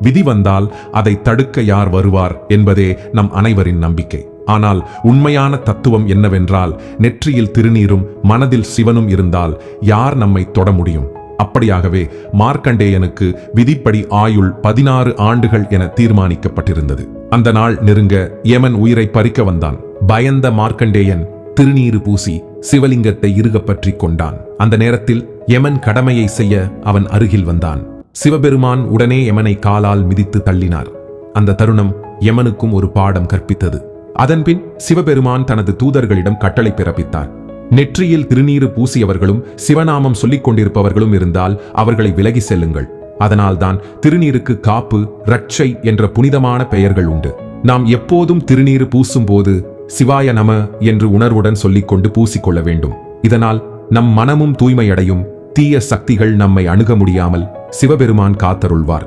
விதி வந்தால் அதை தடுக்க யார் வருவார் என்பதே நம் அனைவரின் நம்பிக்கை. ஆனால் உண்மையான தத்துவம் என்னவென்றால், நெற்றியில் திருநீரும் மனதில் சிவனும் இருந்தால் யார் நம்மை தொட முடியும்? அப்படியாகவே மார்க்கண்டேயனுக்கு விதிப்படி ஆயுள் 16 ஆண்டுகள் என தீர்மானிக்கப்பட்டிருந்தது. அந்த நாள் நெருங்க யமன் உயிரை பறிக்க வந்தான். பயந்த மார்க்கண்டேயன் திருநீறு பூசி சிவலிங்கத்தை இறுகப் பற்றிக் கொண்டான். அந்த நேரத்தில் யமன் கடமையை செய்ய அவன் அருகில் வந்தான். சிவபெருமான் உடனே யமனை காலால் மிதித்து தள்ளினார். அந்த தருணம் யமனுக்கும் ஒரு பாடம் கற்பித்தது. அதன்பின் சிவபெருமான் தனது தூதர்களிடம் கட்டளை பிறப்பித்தார். நெற்றியில் திருநீறு பூசியவர்களும் சிவநாமம் சொல்லிக் கொண்டிருப்பவர்களும் இருந்தால் அவர்களை விலகி செல்லுங்கள். அதனால்தான் திருநீருக்கு காப்பு, ரட்சை என்ற புனிதமான பெயர்கள் உண்டு. நாம் எப்போதும் திருநீறு பூசும் போது சிவாய நம என்று உணர்வுடன் சொல்லிக்கொண்டு பூசிக்கொள்ள வேண்டும். இதனால் நம் மனமும் தூய்மையடையும். தீய சக்திகள் நம்மை அணுக முடியாமல் சிவபெருமான் காத்தருள்வார்.